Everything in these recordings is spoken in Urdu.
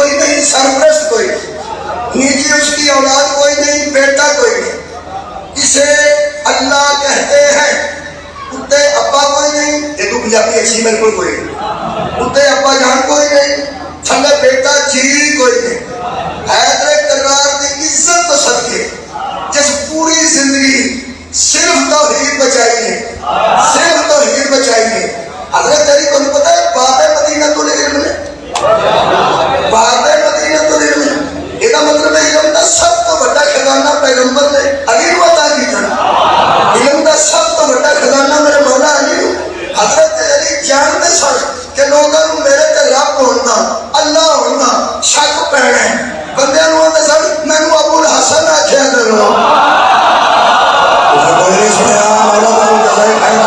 کوئی نہیں، سرپرست کوئی نہیں، نیچے اس کی اولاد کوئی نہیں، بیٹا کوئی نہیں، اسے اللہ کہتے ہیں۔ اتنے ابا کوئی نہیں، یہ تو پنجابی اچھی بالکل کوئی نہیں، اتنے ابا جان کوئی نہیں، تھلے بیٹا جی کوئی نہیں۔ حیدر کرار کی عزت تو صدقے جس پوری زندگی صرف توحید بچائی ہے، صرف توحید بچائی ہے۔ حضرت علی کو پتہ ہے باب مدینہ تو علم ہے، باب مدینہ تو علم ہے، یہ مطلب ہے علم کا سب تو بڑا خزانہ پیغمبر نے علی کو عطا کیا، علم کا سب تو بڑا خزانہ میرے مولا علی کو۔ حضرت علی جانتے سن کہ لوگوں کو میرے تے رب ہونا اللہ ہونا شک پینا ہے، بندے نو تے سن مینوں ابو الحسن آکھیا کرو، کوئی نہیں سنیا مولا کو جزائے خیر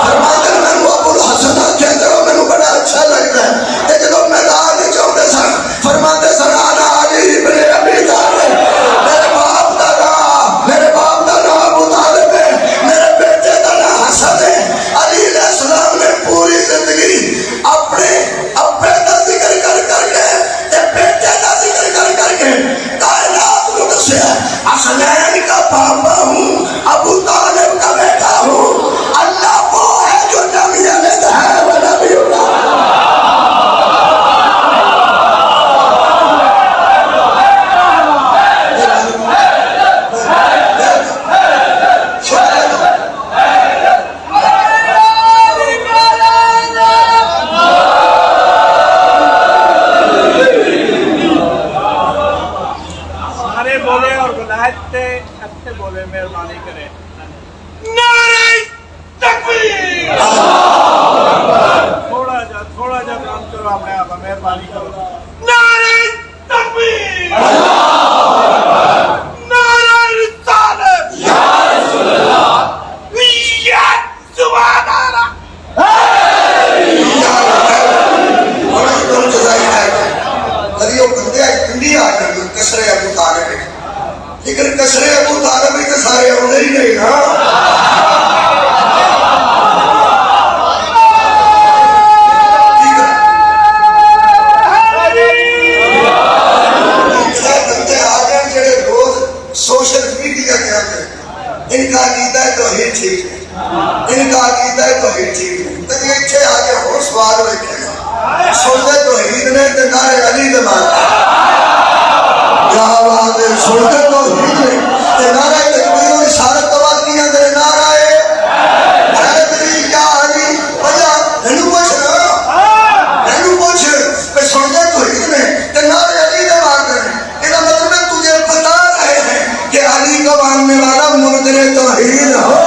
فرماتے ہیں مینوں ابو الحسن آکھیا کرو، مینوں بڑا اچھا لگتا ہے۔ تے جدوں میدان وچ آندے سن فرماتے سن انا علی ابن ابی طالب، میرے باپ دا نام ابو طالب ہے، میرے بیٹے دا نام حسن ہے۔ علی علیہ السلام نے پوری زندگی اپنے ابے کا ذکر کر کر کے تے بیٹے کا ذکر کر کر کے کائنات کو دسیا حسنین کا پاپا ہوں، ابو طالب کا بیٹا ہوں، اللہ وہ ہے جو نبی لیتا ہے وہ نبی اللہ۔ مہربانی کرے نعرہ تکبیر، تھوڑا جا کام کرو اپنے آپ، مہربانی کرو، نعرہ تکبیر، نعرہ رسالت، یا رسول اللہ، یا سبحان اللہ، کسرے ابو طالب، لیکن کسرے ابو طالب ہی تو سارے ہونے ہی نہیں نا۔ بندے آ گئے جڑے روز سوشل میڈیا کے آتے، ان کا عقیدہ ہے توحید ٹھیک ہے، ان کا عقیدہ ہے توحید ٹھیک ہے، تو یہ اچھے آ کے ہو سوال رکھے گا سوچے توحید نے تے نعرے علی دے مارا، کیا بات ہے، سوچے توحید نے تے نعرہ تکبیر و اشارت تو بات کیا دے نعرہ حیدری یا علی بجا ننو پوچھ پہ سوچے توحید نے تے نعرہ علی دے مار دے، یہ مطلب ہے تجھے بتا رہے ہیں کہ علی کو ماننے والا منکر توحید ہو۔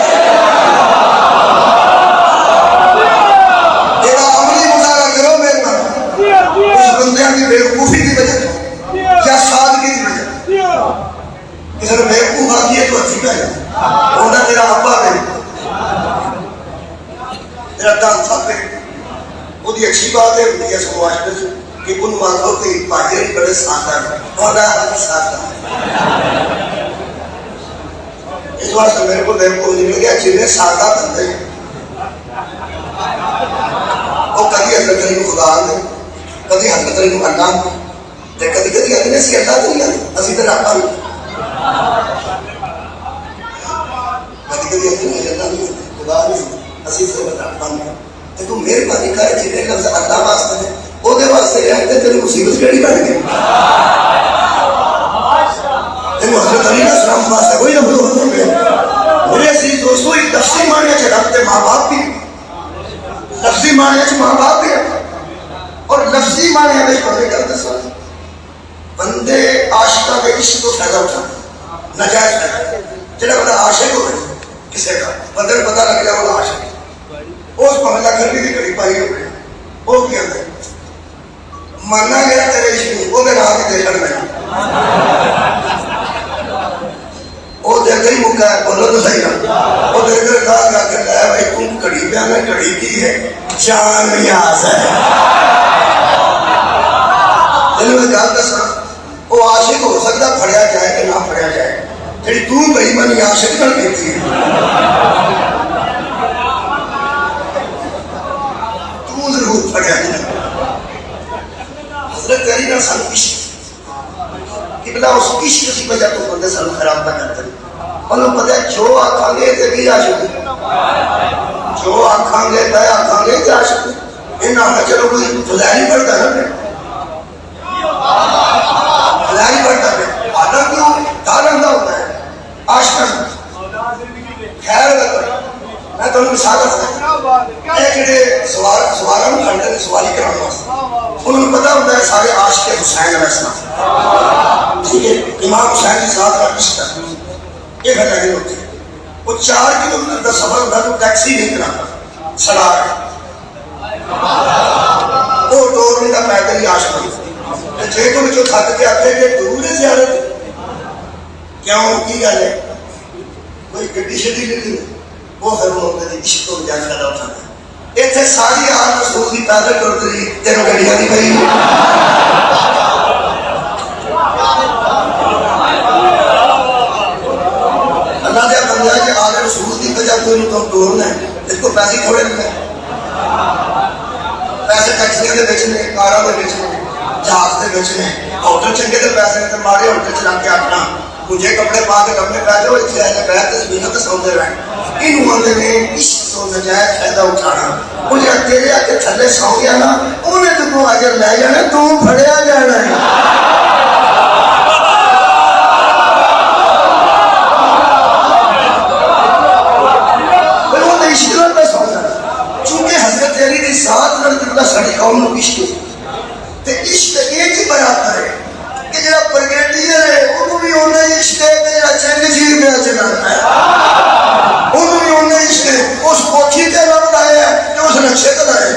بیوقوفی کی وجہ یا سادگی کی وجہ، کسی نے بیوقوف آ کیا تو اچھی ہے، ہونا تیرا ابا ہے، تیرا دانتا ہے، وہ دی اچھی بات ہے، وہ دی اس کو آشتر کہ ان مانگوں کے باہر بڑے سادہ ہے، ہونا ہے سادہ ہے۔ اس واسطے میرے کو بیوقوف نہیں مل گیا جنہیں سادہ بندے وہ کبھی حضرت علی کو خدا آن دے، کبھی حضرت علی کو اللہ دے، کبھی کبھی آدھنے سے اللہ تو نہیں آدھے، اسی طرح آپ آدھے، کبھی کبھی آدھنے سے اللہ نہیں آدھے، خدا نہیں آدھے، اسی طرح آپ آدھے۔ تو تو میرے بانی کہا ہے جنہیں لفظ اللہ واسطہ ہے، وہ دے واسطے رہتے تیرے مصیبت کیڑی بڑھ گئی، تیرے حضرت علی علیہ السلام واسطے کوئی لفظ ہوتا ہے۔ میرے عزیز دوستو ایک لفظی معنی چڑھتے ماں باپ بھی، لفظی معنی چ ماں باپ بھی اور لفظی معنی میں پڑھے کرتے سن بندے عاشقہ کے عشق کو فائدہ اٹھانا نجائز فائدہ، جڑا بندہ عاشق ہو گئے کسی کا بندے کو پتہ لگ گیا وہ عاشق ہے، اس محلہ گھر بھی کڑی پائی ہو گئی، وہ کیا ہے ماننا گیا تیرے عشق کو، وہ میرا آگے دیکھن میں وہ دے گئی مکہ ہے، بولو تو صحیح ہے، وہ دے گئی کہا گا کہ لے بھائی تم کڑی پہ آنا، کڑی کی ہے جان نیاز ہے۔ دل میں جان دسا وہ عاشق ہو سکتا پھڑیا جائے کہ نہ پھڑیا جائے، جڑی تو بھائی منی عاشق نہ کہتی ہے، تو ضرور پھڑیا جائے۔ حضرت علی نے سانو عشق قبلہ اس عشق کی وجہ تو بندے سانو خراب نہ کرتے انہوں پتہ ہے جو آکھاں گے تے بھی عاشق جو آکھاں گے تے آکھاں گے تے عاشق انہاں نہ چلو کوئی فضائل پڑھتا ہے نا فضائل پڑھتا ہے آدھا کیوں ڈر اندہ ہوتا ہے عاشق خیر میں تو مثال رکھتا ہے جڑے سوالوں کھڑتے ہیں سوالی کرانے واسطے انہوں نے پتہ ہوتا ہے سارے عاشق حسین علیہ السلام ٹھیک ہے امام حسین کے ساتھ رشتہ یہ گھر لگے ہوتے ہیں وہ 4 کلومیٹر کا سفر ہوتا ہے تو ٹیکسی نہیں کراتا سلار وہ ڈور نہیں کا پیدل ہی عاشق ہوتا ہے جے تو جو تھک کے آتے ہیں کہ ضرور ہے زیارت کیوں کی گل ہے کوئی گڈی شڈی نہیں وہ پھر وہ ہوتے ہیں عشق کو جان فائدہ اٹھانا ہے اتنے ساری آل رسول کی پیدل کرتے رہی تینوں گڈیاں نہیں پئی اللہ دیا بندہ ہے کہ آل رسول کی وجہ کوئی نہیں تو ڈورنا ہے اس کو پیسے تھوڑے ملے پیسے ٹیکسیاں دے بیچنے کاراں دے بیچنے جہاز دے بیچنے ہوٹل چنگے دے پیسے تے مارے ہوٹل چلا کے آنا مجھے کپڑے پا کے کپڑے پہ جاؤ اتنے آئے بیٹھ کے زمینوں تے سوندے رہیں انہوں آندے نے عشق تو نجائز فائدہ اٹھانا مجھے تیرے آ کے تھلے سو گیا نا انہیں تو تو اجر لے جانا تو پھڑیا جانا ہے چونکہ حضرت علی کی ساتھ رضی ساری قوم کو عشق تے عشق ایک ہی برابر ہے کہ جڑا برگیڈیئر ہے انہوں بھی ہونا عشق ہے کہ جڑا چنگ جھیل پہ چلانا ہے انہوں بھی ہونا عشق ہے اس کوٹھی تے رب لائے ہے کہ اس نقشے تے لائے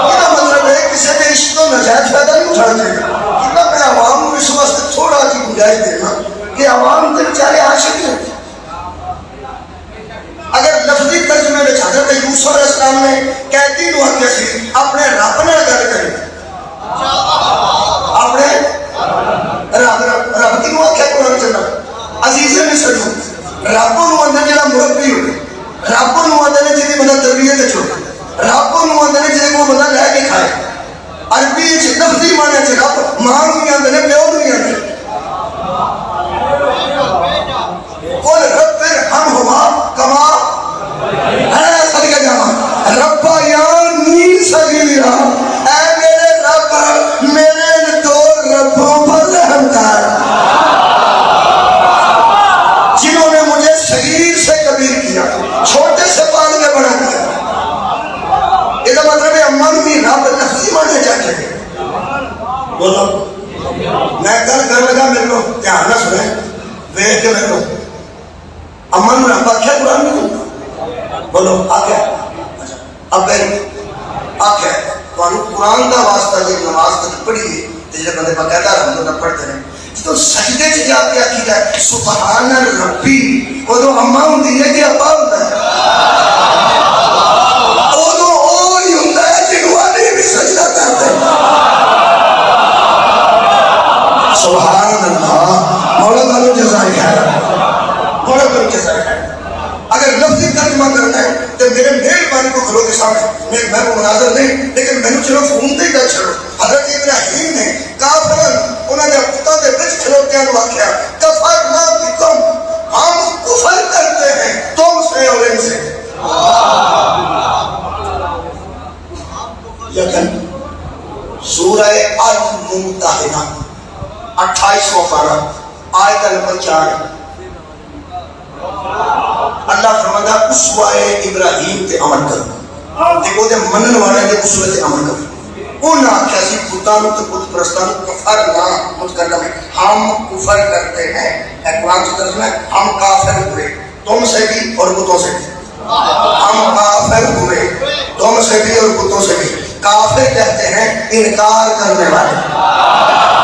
یہ مطلب ہے کسی نے عشق کو نجائز فائدہ نہیں اٹھانا چاہیے کہ میں عوام کو اس واسطے تھوڑا کی گنجائش دینا کہ عوام تے بیچارے عاشق ہیں اگر لفظی ترجمے میں حضرت یوسف علیہ السلام نے قیدی نو آکھیا سی اپنے رب نال گل کرے اپنے رب کی نو آکھیا قرآن چلا عزیز مصر رب نو اندر جڑا مربی ہوئے رب نو اندر جدی بندہ تربیت چھوڑے رب نو اندر جدی کو بندہ لے کے کھائے عربی لفظی معنی چ رب ماں نو نہیں آندے پیو نو نہیں آندے قل رب ارحمہما کما صدقہ جاما ربا یانی صغیرا اے میرے رب میرے دو ربوں پر رحم کر جنہوں نے مجھے صغیر سے کبیر کیا چھوٹے سے پال کے بڑا کیا یہ تو مطلب ہے اماں بھی رب لفظی مانے چاہتے ہیں بولو میں کل کر لگا میرے کو دھیان نہ سنے دیکھ کے میرے کو امن میں رب آکھیا قرآن میں بولو آکھیا اب پھر آکھیا تو قرآن دا واسطہ جب نماز تک پڑھی ہے جب بندے باقاعدہ رحمت اللہ پڑھتے ہیں تو سجدے سے جا کے آکھی جائے سبحان ربی وہ تو اماں ہوتی ہے کہ ابا ہوتا ہے وہ تو وہی ہوتا ہے جنوانی بھی سجدہ کرتے ہیں سبحان اللہ مولا تعالیٰ جزائے خیر مولا تعالیٰ جزائے خیر اگر لفظی ترجمہ کرنا ہے تو میرے مہربانی کو کھلو کے سامنے میں کو مناظر نہیں لیکن میں نے چلو فون دے گا چھڑو حضرت ابراہیم نے کافرن انہوں نے پتا دے بچ کھلوتے ہیں واقعہ کفرنا بکم ہم کفر کرتے ہیں تم سے اور ان سے یقین سورہ الممتحنہ 28واں پارہ آیت نمبر 4 اللہ فرماتا اسوہ ابراہیم تے عمل کرو دیکھو دے منن والے دے اسوہ تے عمل کرو انہوں نے آکھا سی بتانو تے بت پرستانو کفر نہ متکلم ہے ہم کفر کرتے ہیں اے قرآن سے ترجمہ ہے ہم کافر ہوئے تم سے بھی اور بتوں سے بھی ہم کافر ہوئے تم سے بھی اور بتوں سے بھی کافر کہتے ہیں انکار کرنے والے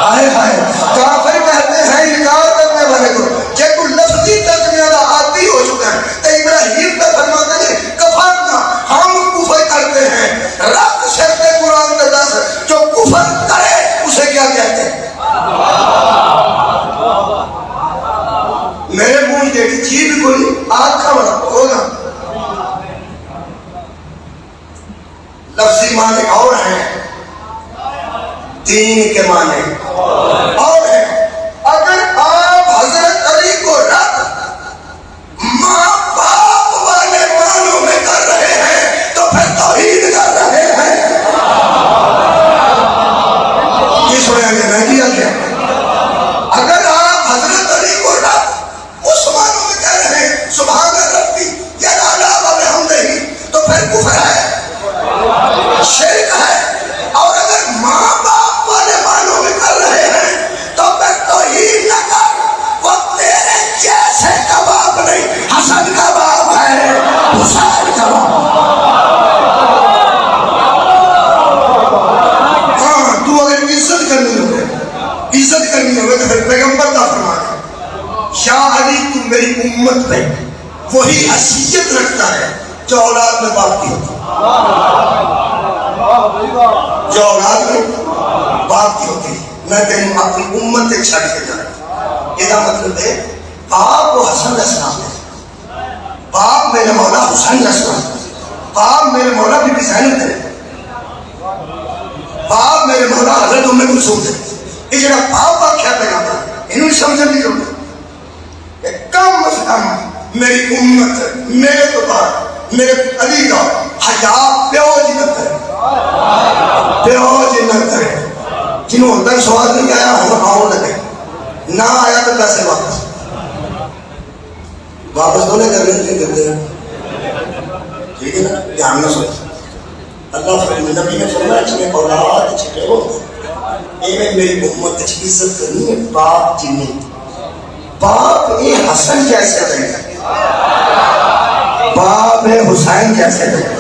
آئے ہائے کافر کہتے ہیں انکار کرنے والے کو جے کوئی لفظی ترجمہ دا عادی ہو چکا ہے تو ابراہیم کا فرماتے ہیں کفرنا ہم کفر کرتے ہیں رب شرط قرآن کا دس جو کفر کرے اسے کیا کہتے ہیں میرے منہ دیکھی چیز کوئی آنکھا والا ہوگا لفظی معنی اور ہیں، دین کے معنی اور ہیں۔ اگر آپ حضرت علی کو رب ماں باپ والے معنوں میں کر رہے ہیں تو پھر توحید کر رہے ہیں۔ یہ سنیں گے میں کیا کیا؟ اگر آپ حضرت علی کو رب اس معنوں میں کہہ رہے ہیں سبحان ربی یعلی وبحمدہ، تو پھر کفر ہے، شرک ہے۔ اور اگر ماں باپ والے معنوں میں کر رہے ہیں تو پھر توحید نہ کر، وہ تیرے جیسے کا باپ نہیں، حسن کا باپ ہے، حسین کا باپ۔ ہاں تو اگر عزت کرنی ہو تو پھر پیغمبر کا فرمان ہے یا علی تو میری امت میں وہی حیثیت رکھتا ہے جو اولاد میں باپ کی ہوتی ہے، جو اولاد میں باپ کی ہوتی ہے۔ میں تینوں اپنی امت سے چھڑ کے جانا، یہ مطلب ہے باپ و حسن علیہ السلام ہے، باپ میرے مولا حسین علیہ السلام، باپ میرے مولا بی بی زینب ہے، باپ میرے مولا حضرت ام کلثوم ہے۔ یہ جڑا باپ آخیا پیغمبر انہوں سمجھنے کی ضرورت ہے کہ کم از کم میری امت میرے تو بعد میرے علی کا حیا پیو جی نہ کرے، پیو جی نہ کرے۔ جنہوں اندر سوال نہیں آیا ہم آؤ لگے، نہ آیا تو پیسے واپس تو نہیں کرنے نہیں کرتے ہیں، ٹھیک ہے نا؟ دھیان نہ سوچ۔ اللہ نبی نے فرمایا جنہیں اولاد چھٹے ہو ایویں میری امت عزت کرنی ہے باپ جنی، باپ اے حسن جیسے رہے، باپ اے حسین جیسے رہے،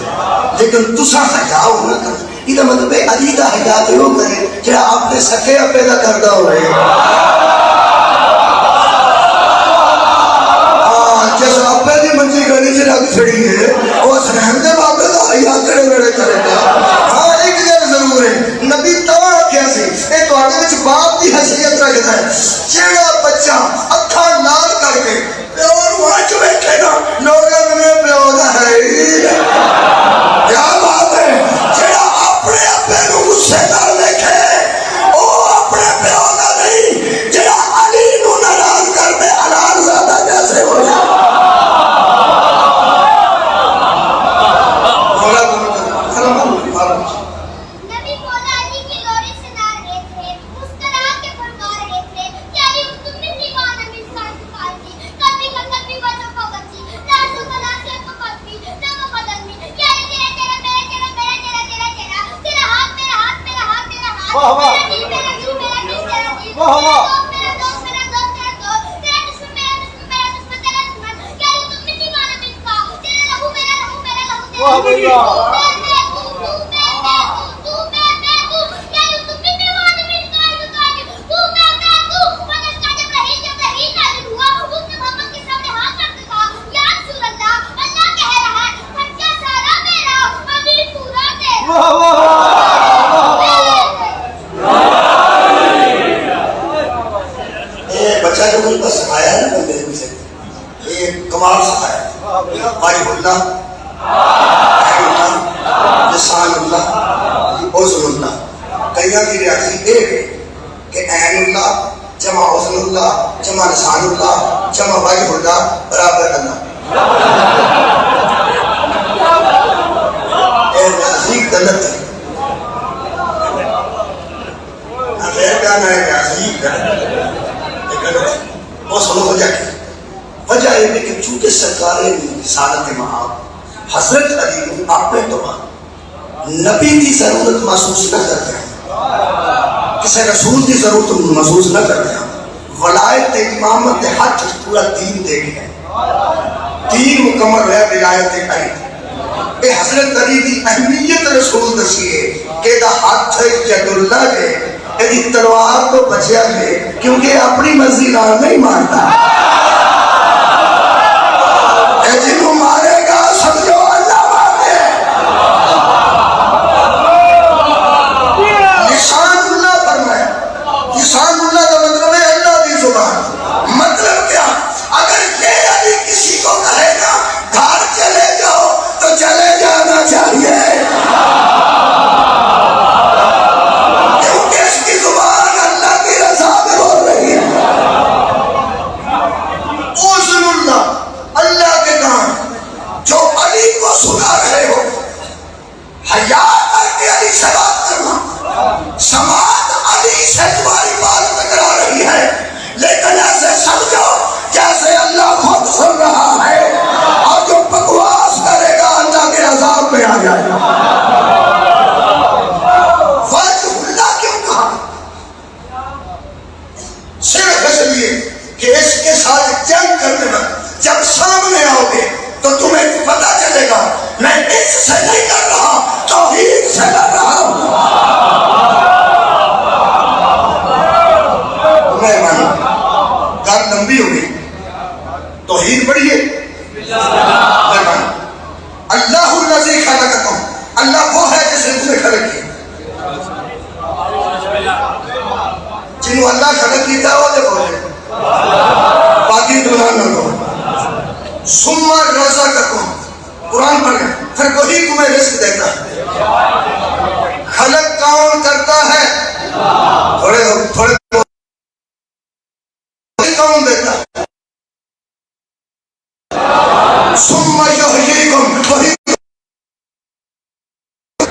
لیکن تسا حیا نہ کر۔ یہ مطلب ہے علی دا حیا تو کرے جڑا اپنے سکے اپے دا کردا ہوئے۔ جس اپے دی منجی گلی چ رکھ چھڑی ہے وہ حسین دے باپ دا حیا کرے میرے کرے گا۔ ہاں ایک گل ضرور ہے، نبی توا آخیا سی اے تواڈے وچ باپ دی حیثیت رکھدا ہے، جیڑا بچہ اکھاں لال کر کے پیو نوں اچ بیٹھے نا لوگاں نے پیو دا ہے کیا بات ہے، جیڑا اپنے ابے نوں غصے نال دیکھے او اپنے پیو دا نہیں، جیڑا علی نوں ناراض کر دے حلال زادہ جیسے ہو جائے۔ کمال سکھایا واجب اللہ، لسان اللہ، حسن اللہ۔ کئیاں کی ریاضی ایک ہے کہ عین اللہ جمع حسن اللہ جمع لسان اللہ جمع واجب اللہ برابر اللہ۔ اے ریاضی غلط ہے، غیر کہنا ہے ریاضی غلط ہے، وہ سنو وجہ کی وجہ یہ ہے کہ چونکہ سرکار رسالت مآب حضرت علی اپنے تو نبی کی ضرورت محسوس نہ کرتے ہیں، کسی رسول کی ضرورت محسوس نہ کرتے ہیں، ولایت امامت حج پورا دین دے گیا ہے، دین مکمل ہے ولایت علی۔ اے حضرت علی کی اہمیت رسول دسی ہے کہ دا ہاتھ ید اللہ کے ایدی تلوار تو بچیا ہے کیونکہ اپنی مرضی نال نہیں مانتا، جنہوں مارے گا سمجھو اللہ مارے۔ لسان اللہ فرمایا، لسان اللہ کا مطلب ہے اللہ کی زبان۔ مطلب کیا؟ اگر یہ علی کسی کو کہے گا گھر چلے جاؤ تو چلے جانا چاہیے۔ حیا کر کے علی سے بات کرنا، سماعت علی سے تمہاری بات ٹکرا رہی ہے، لیکن ایسے سمجھو جیسے اللہ خود سن رہا ہے، اور جو بکواس کرے گا اللہ کے عذاب میں آ جائے گا۔ وجہ اللہ کیوں کہا؟ صرف اس لیے کہ اس کے ساتھ جنگ کرنے میں جب سامنے آؤ گے تو تمہیں پتا چلے گا میں اس سے نہیں کر رہا، توحید سے کر رہا ہوں۔ میں مانی گل لمبی ہو گئی، توحید پڑھیے۔ میں مانی اللہ الذی خلقکم، اللہ وہ ہے جس نے تمہیں خلق کیا۔ جنہوں اللہ خلق کیا وہ دے بولے باقی دنان نہ دو۔ ثم رزقکم، قرآن پڑھیں، پھر وہی تمہیں رزق دیتا ہے۔ خلق کون کرتا ہے؟ تھوڑے کون دیتا ہے؟ ثم یحییکم، وہی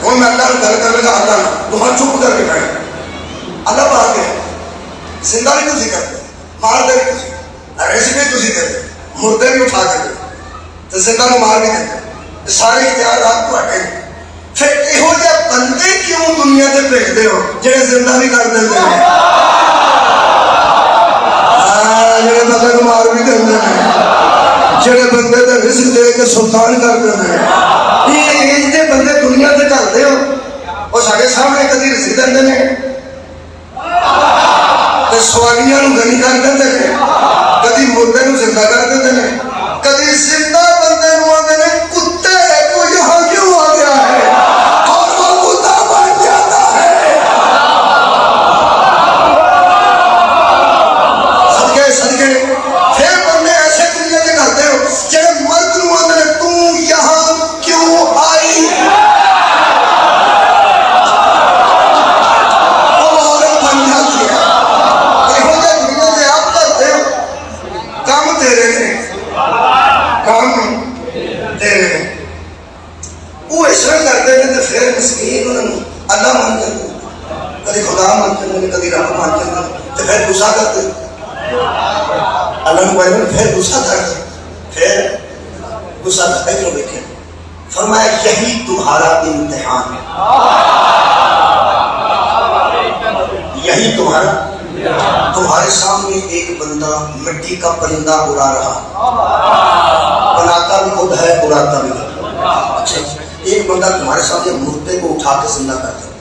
وہ میں اللہ گھر کر لگا آتا نا تمہیں چپ کر کے بیٹھے اللہ بات ہے، زندہ بھی تسی کرتے، مار دے بھی تسی، رزق بھی تسی دیتے، مردے بھی اٹھا کے تو زندہ نو مار بھی دیتے، سارے اختیارات کو ہٹے۔ پھر یہو جہ بندے کیوں دنیا سے بھیجتے ہو جڑے زندہ بھی کر دیتے ہیں، جڑے بندے کو مار بھی دیتے ہیں، جڑے بندے کا رزق دے کے سلطان کر دیتے ہیں، یہ جے بندے دنیا سے چلتے ہو وہ سارے سامنے کدی رزق دیتے ہیں تے سوالیاں نو غنی کر دیتے ہیں، کدی مردے نو زندہ کر دیتے ہیں، کدی زندہ بندے نو آتے ہیں کتے کو یہاں کیوں آ گیا ہے اور وہ کتا بن جاتا ہے۔ صدقے صدقے پھر بندے ایسے دنیا سے کرتے ہو جڑے مرد نو آتے ہیں تو یہاں کیوں آئی، وہ عورت بن جاتی ہے۔ یہو جہ دنیا سے آپ کرتے ہو، کام تیرے نے، کام تیرے نے، وہ اس طرح کرتے ہیں تو پھر مسکین انہوں اللہ مان کرتے ہیں، کدی خدا مان کرتے ہیں، کدی رب مان کرتے ہیں، تو پھر غصہ کرتے ہیں اللہ نے بھائی پھر غصہ کرتے ہیں، پھر غصہ کرتے ہیں۔ دیکھیں فرمایا یہی تمہارا امتحان ہے، یہی تمہارے سامنے ایک بندہ مٹی کا پرندہ اڑا رہا، بناتا بھی خود ہے اڑاتا بھی ہے، اچھا ایک بندہ تمہارے سامنے مردے کو اٹھا کے زندہ کرتا ہے،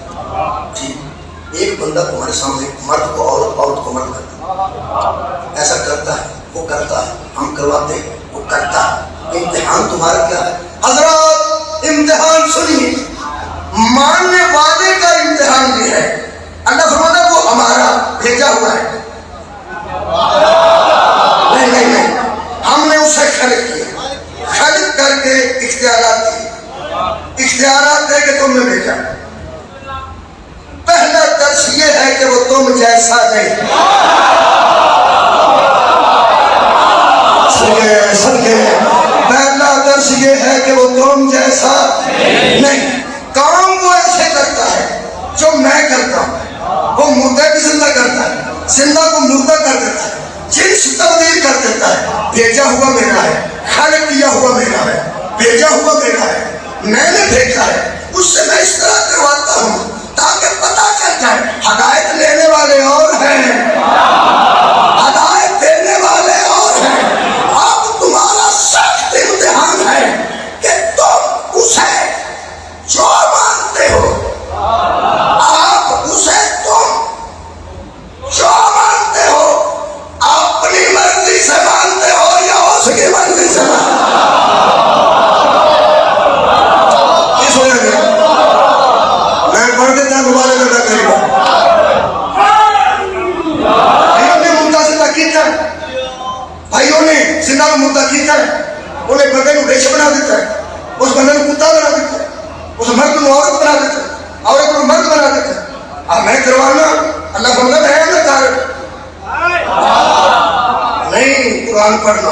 ٹھیک، ایک بندہ تمہارے سامنے مرد کو عورت، عورت کو مرد کرتا ہے، ایسا کرتا ہے وہ کرتا ہے، ہم کرواتے ہیں وہ کرتا ہے۔ امتحان تمہارا کیا ہے حضرات؟ امتحان سنیے، ماننے والے کا امتحان بھی ہے۔ اللہ فرماتا ہے وہ ہمارا بھیجا ہوا ہے، نہیں نہیں نہیں، ہم نے اسے خلق کیا، خلق کر کے اختیارات دی، اختیارات دے کے تم نے بھیجا۔ پہلا درس یہ ہے کہ وہ تم جیسا نہیں، پہلا درس یہ ہے کہ وہ تم جیسا نہیں، کام وہ ایسے کرتا ہے جو میں کرتا ہوں، وہ مردے بھی زندہ کرتا ہے، زندہ کو مردہ کر دیتا ہے، جنس تبدیل کر دیتا ہے، بھیجا ہوا میرا ہے، خلق کیا ہوا میرا ہے، بھیجا ہوا میرا ہے، میں نے بھیجا ہے، اس سے میں اس طرح کرواتا ہوں تاکہ پتہ چل جائے ہدایت لینے والے اور ہیں، ہدایت دینے والے اور ہیں۔ اب تمہارا سخت امتحان ہے کہ تم اسے جو مانتے ہو، آپ اسے تم جو مانتے ہو اپنی مرضی سے مانتے ہو یا اس کی مرضی سے مانتے ہو۔ اس وجہ سے میں پڑھ دیتا دوبارہ کرنا کریں گا۔ بھائیوں نے مردہ زندہ کیتا ہے، بھائیوں نے زندہ کو مردہ کیتا ہے، انہیں بندے کو ریچھ بنا دیتا ہے، اس بندے کو کتا بنا دیتا ہے، اس مرد کو عورت بنا دیتا ہے، عورت کو مرد بنا دیتا ہے۔ اب میں کروانا اللہ بندہ ہے نا کار نہیں، قرآن پڑھنا۔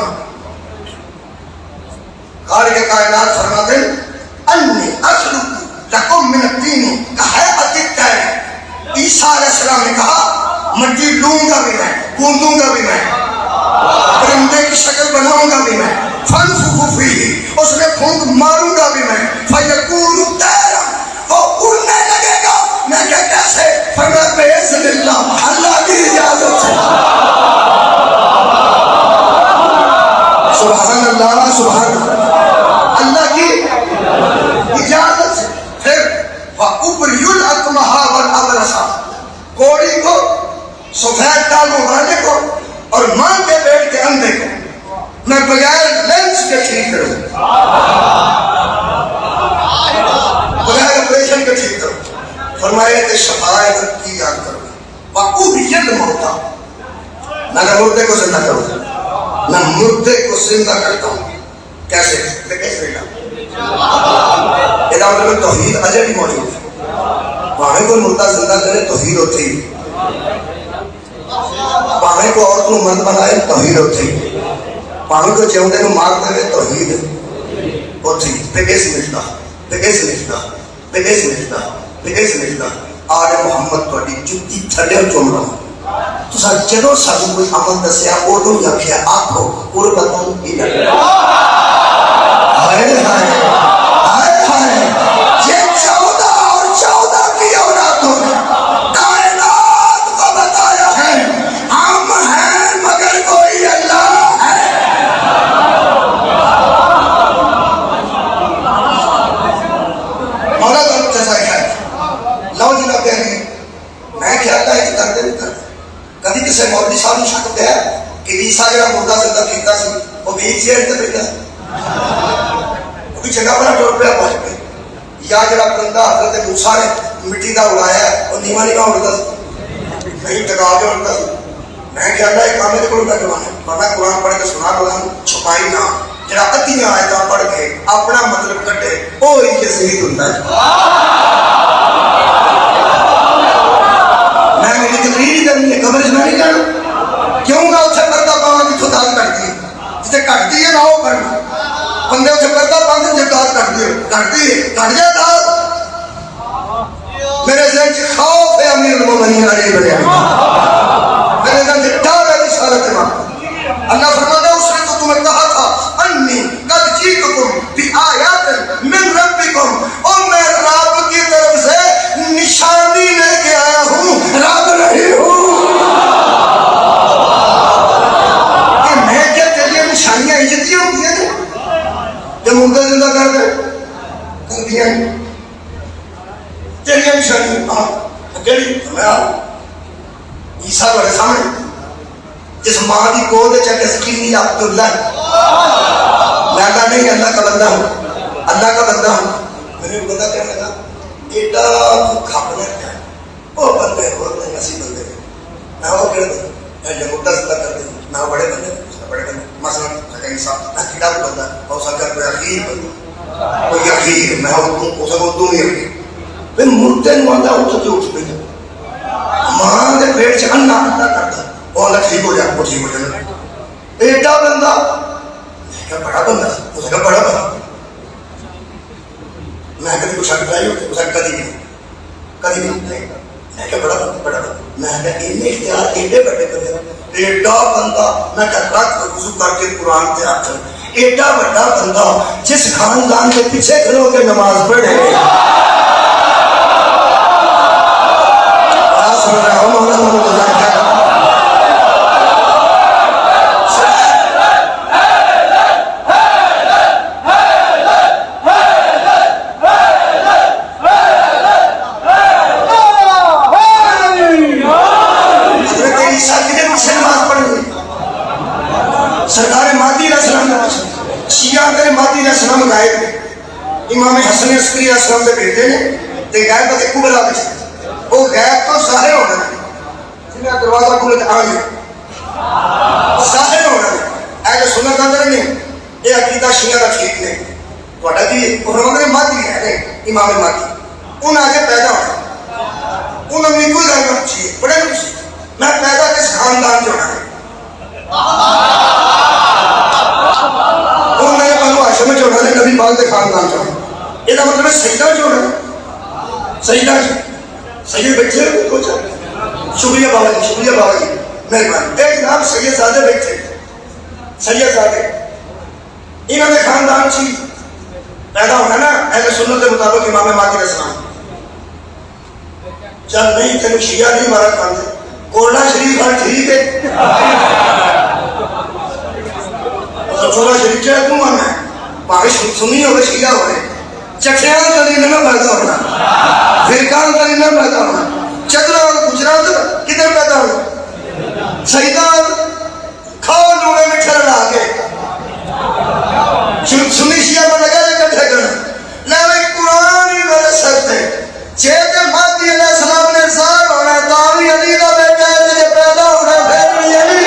خالق کائنات فرماتے ہیں انی اخلق لکم تکوین کا ہے ادھکتا ہے. عیسیٰ علیہ السلام نے کہا مٹی لوں گا بھی میں, گوندوں گا بھی میں, پرندے کی شکل بناؤں گا بھی میں, فَانْفُخُ فِيهِ اس میں پھونک ماروں گا بھی میں, فَيَكُونُ طَيْرًا وہ اڑنے لگے گا. میں کہا کیسے؟ فرمایا بِإِذْنِ اللَّهِ اللہ کی اجازت سے. سبحان اللہ سبحان اللہ, اللہ کی اجازت سے. پھر وَأُبْرِئُ الْأَكْمَحَ وَالْأَبْرَصَ کوڑی کو, سفید داغوں والے کو اور ماں کے پیٹ کے اندھے کو میں بغیر لینس کے ٹھیک کروں, بغیر آپریشن کے ٹھیک کروں. فرمایا کہ شفاعت کی یاد کرو. وَأُحْيِي الْمَوْتَىٰ میں نہ مردے کو زندہ کروں, نہ مردے کو زندہ کرتا ہوں. کیسے؟ کیسے یہ دعوت میں توحید اجر ہی موجود ہے. وہاں کوئی مردہ زندہ کرے توحید ہوتی, وہاں کو عورت کو مرد بنائے توحید ہوتی, وہاں کو جیوندے کو مار دے توحید ہوتی. پیس ملتا پیس ملتا پیس ملتا پیس ملتا. آج محمد تھوڑی جُتی تھلے چوم رہا تو جدو سانو کوئی عمل دسیا ادو ہی آخیا آخو قربتوں کی لگے. ہائے ہائے ہائے ہائے, یہ 14 اور 14 کی اولادوں نے کائنات کو بتایا ہے ہم ہیں مگر کوئی اللہ ہے. مولا تو جیسا ہے لو جی لگے ہیں. میں کہتا ہے کہ کرتے نہیں کرتے. کبھی کسی مولوی صاحب نے شک دیا کہ عیسیٰ جڑا مردہ زندہ کیتا سی وہ بیچ چیئر تے بیٹھا وہ بھی جگہ پر ٹوٹ پیا پہنچ گئے. یا جڑا پرندہ حضرت موسیٰ نے مٹی دا اڑایا وہ نیواں نیواں اڑتا سی, نہیں ٹکا کے اڑتا سی. میں کہتا ہے کام میرے کو کروانا پتا قرآن پڑھ کے سنا قرآن چھپائی نہ, جڑا ادھیاں آیتاں پڑھ کے اپنا مطلب کٹے وہی یزید ہوندا ہے. میں میری تقریر ہی کرنی ہے, قبر میں نہیں جانا. کیوں نہ اتنے پردہ پاؤں جتوں داد کٹتی ہے, جتنے کٹتی ہے نہ وہ کرنا. بندے اتنے پردہ پاؤں جب داد کٹتی ہے کٹ جائے داد. میرے ذہن سے خوف ہے امیر المومنین علی بن ابی طالب, میرے ذہن سے ڈر ہے رسالت امام. اللہ فرماتا ہے اس نے تو تمہیں کہا تھا انی قد جئتکم بآیات من ربکم, اور میں رب کی طرف سے نشانی لے کے آیا ہوں, رب نہیں ہوں. کہ میں کیا تیری نشانیاں عزتیاں ہوتی ہیں جو مردے زندہ کر دے کر دیا تیری نشانیاں کیڑی؟ میں عیسیٰ بڑے سامنے جس ماں کی گود چکے سکینی عبداللہ, میں اللہ نہیں اللہ کا بندہ ہوں, اللہ کا بندہ ہوں. میرے بندہ کہنے لگا ایڈا بھوکھا بنا کیا وہ بندے اور نہیں اسی بندے میں وہ کہہ دوں میں جب مردہ زندہ کر دوں میں بڑے بندے بڑے بندے مثلا عیسیٰ میں کیڑا بھی بندہ ہو سکتا کوئی اخیر بندہ کوئی اخیر میں اسے کو دوں نہیں پھر مردے نو آتا اٹھ کے اٹھ پہ ماں کے پیٹ سے انڈا انڈا کرتا وہ اللہ ٹھیک ہو جائے وہ ٹھیک ہو جائے. ایڈا بندہ بڑا بندہ اس کا بڑا بندہ میں کبھی کچھ اٹھائی ہوتے اسے کدی نہیں میں کہ بڑا بندہ بڑا بندہ میں کہ انہیں اختیار ایڈے بڑے بندے ایڈا بندہ میں کہ رکھ وضو کر کے قرآن سے آتا ایڈا بڑا بندہ جس خاندان کے پیچھے کھلو کے نماز پڑھے سن رہا ہوں مولا مولا سرکار مہدی علیہ السلام شیعہ کرے مہدی علیہ السلام غائب نے امام حسن عسکری علیہ السلام سے بھیجے نے تے غائب تے کبرا وچ وہ غائب تو ظاہر ہو گئے جنہیں دروازہ کھولے تے آ گئے ظاہر ہو گئے اے جو سنت اندر نے یہ عقیدہ شیعہ کا ٹھیک نہیں تھوڑا کی فرماتے مہدی ہے امام مہدی ان آگے پیدا ہونا انہوں نے کوئی گل نہ پوچھی بڑے خوشی میں پیدا کس خاندان جو ہے میں جو نبی پاک کے خاندان کا یہ مطلب ہے سجدہ جو ہے سیدہ جی سید بیٹھے کچھ شکریہ بابا جی، شکریہ بابا جی، مہربانی. ایک جناب سید زادے بیٹھے، سید زادے انہوں نے خاندان چی پیدا ہونا نا اہل سنت کے مطابق امام مہدی علیہ السلام. چل نہیں تینوں شیعہ نہیں مارا کھاندے کولا شریف ہر ٹھیک ہے چھوڑا شریف کیا کیوں ماننا ہے پاکے سنی ہوئے شیعہ ہوئے چکھیاں دلیل نہ پیدا ہونا فرقان دلیل نہ پیدا ہونا چدرہ اور گجرات کدھر پیدا ہونا سیدان کھاؤ لوڑے میں ٹھر رہا کے سنی شیعہ میں لگا لے کٹھے کرنا لیکن قرآن ہی میرے سر تھے چیتے مہدی علیہ السلام نے ظاہر ہونا تاوی علی کا بیٹا ہے تجھے پیدا ہونا پھر بھی علی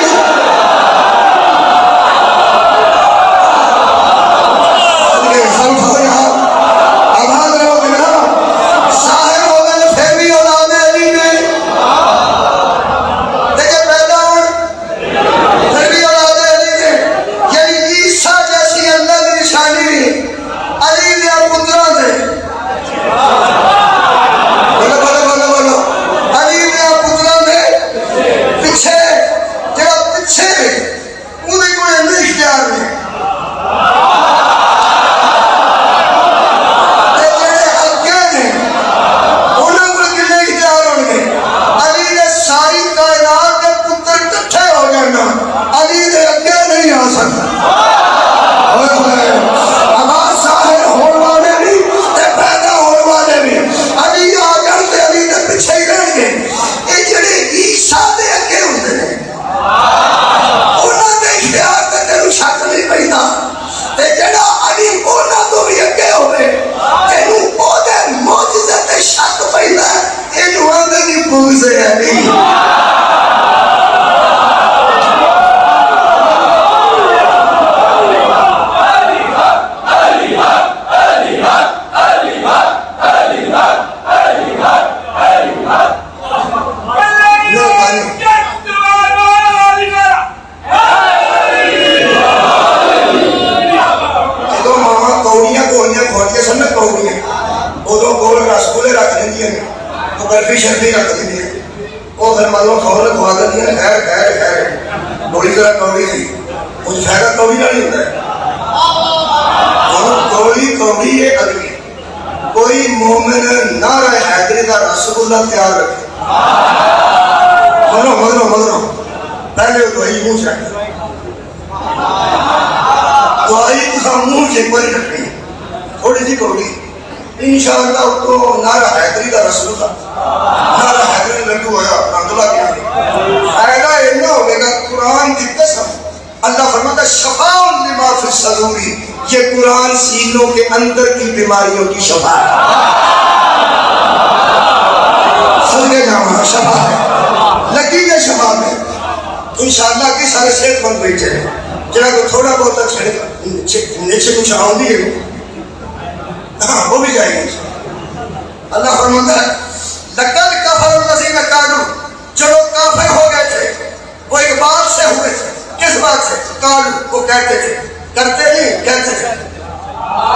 برفی شرفی رکھ دی وہ پھر مطلب خور کھوا دیتی ہے خیر خیر خیر بڑی طرح کوڑی تھی کچھ فائدہ کوڑی نہ نہیں ہوتا ہے کوڑی کوڑی ہے ادبی کوئی مومن نہ رہے حیدری کا رسگلہ تیار رکھے مگرو پہلے وہ دوائی منہ چاہیے دوائی تو منہ سے ایک باری رکھنی تھوڑی سی کوڑی انشاءاللہ تو نعرہ حیدری کا رسول تھا نعرہ حیدری لڈو ہویا الحمدللہ کیا فائدہ اینا ہوگا کہ قرآن کی قسم اللہ فرماتا ہے شفاء لما فی الصدور یہ قرآن سینوں کے اندر کی بیماریوں کی شفا ہے صدقے جامعہ شفا ہے لگی ہے شفا میں انشاءاللہ کی سارے صحت مند بیٹھے ہیں جنہاں کو تھوڑا بہت نیچے کچھ آؤں دی ہے وہ بھی جائیں گے اللہ فرماتا ہے لقد کفر الذین قالوا جو لوگ کافر ہو گئے تھے وہ ایک بات سے ہوئے تھے کس بات سے قالوا وہ کہتے تھے کرتے نہیں کہتے تھے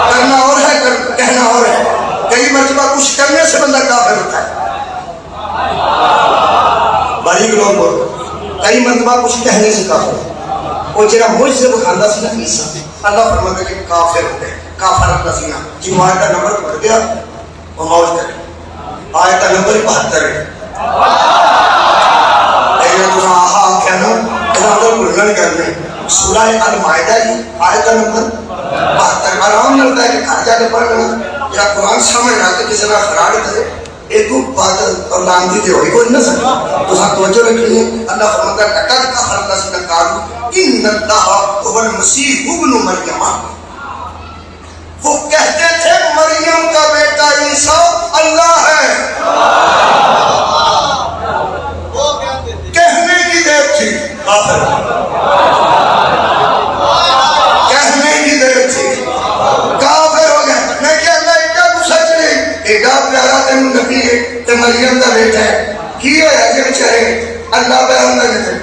کرنا اور ہے کہنا اور ہے کئی مرتبہ کچھ کرنے سے بندہ کافر ہوتا ہے باریک لوگ بولو کئی مرتبہ کچھ کہنے سے کافر ہوتا ہے وہ جرا مجھ سے وہ خاندہ سے نہ عیسیٰ اللہ فرماتا ہے کہ کافر ہو گئے کافر الذین جی وہ آیت نمبر پڑھ گیا وہ موج کرے آیت نمبر 72 ہے ایک دوسرا آہا کہنا ادھر بلند کرنے سورہ المائدہ ہی آیت نمبر 72 آرام ملتا ہے کہ گھر جا کے پڑھنا یا قرآن سمجھ رہا کہ کسی نے فراڈ کرے ایک بات اور لاندھی دے ہوئی کوئی نہ سکتا تو ساتھ توجہ رکھیں اللہ فرماتا ہے لقد کفر الذین قالوا ان اللہ هو المسیح ابن مریم وہ کہتے تھے مریم کا بیٹا عیسیٰ اللہ ہے کہنے کی دیر تھی کافر کہنے کی دیر تھی کافر ہو گیا میں کہ اللہ ایڈا غصہ چلے ایڈا پیارا تین نبی ہے تے مریم کا بیٹا ہے کی ہویا کہ بچارے اللہ بیان نہ دیتے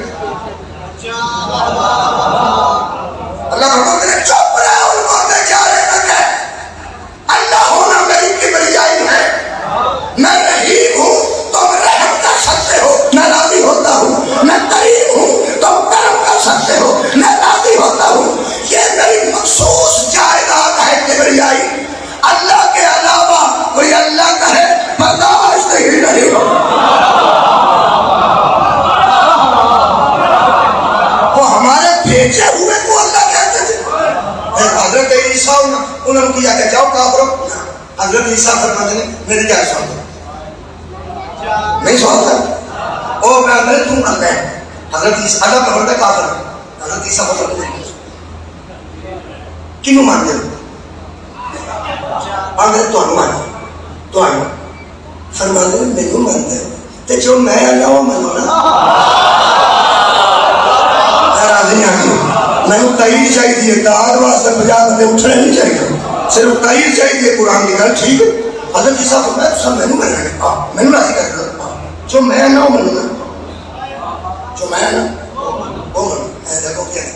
اللہ فرماتے ہیں چپ رہے ان کو بیچارے اللہ ہونا میری کبریائی ہے میں حضرت عیسیٰ فرماتے ہیں میری جان سن دو نہیں سنتا او میں اندر تم اللہ ہے حضرت عیسیٰ اللہ فرماتا ہے کافر حضرت عیسیٰ فرماتے ہیں کنوں مانتے ہو آگے تو فرماتے ہیں میرے مانتے ہو تو جو میں اللہ ہوں منو نا راضی نہیں آگی میں نے تائید چاہیے داد واسطے بجا بندے اٹھنے نہیں چاہیے صرف تائید چاہیے قرآن کی گل ٹھیک ہے حضرت عیسیٰ فرمایا تو سب میں نے مننا ہے میں نے راضی کر دو جو میں نہ ہوں منو نا جو میں نہ وہ منو دیکھو کیا ہے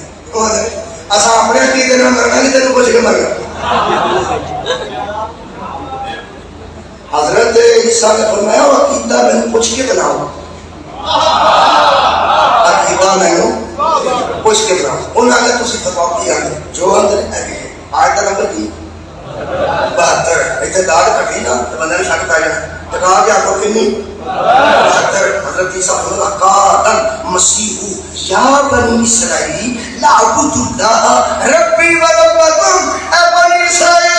ایسا اپنے عقیدے میں مرنا نہیں تیرے پوچھ کے مرنا حضرت عیسیٰ نے فرمایا اور عقیدہ میں نے پوچھ کے بناؤ عقیدہ میں نے پوچھ کے بناؤ انہوں نے تو صرف فتوا کی آگے جو اندر ہے آیت نمبر کی 72 ایتھے داد کٹی نا تو بندے نے شک پا جانا تو کہا کہ آپ کو کنی 72 حضرت عیسیٰ فرمایا قال المسیح یا بنی اسرائیل لا اعبد اللہ ربی و ربکم اے بنی اسرائیل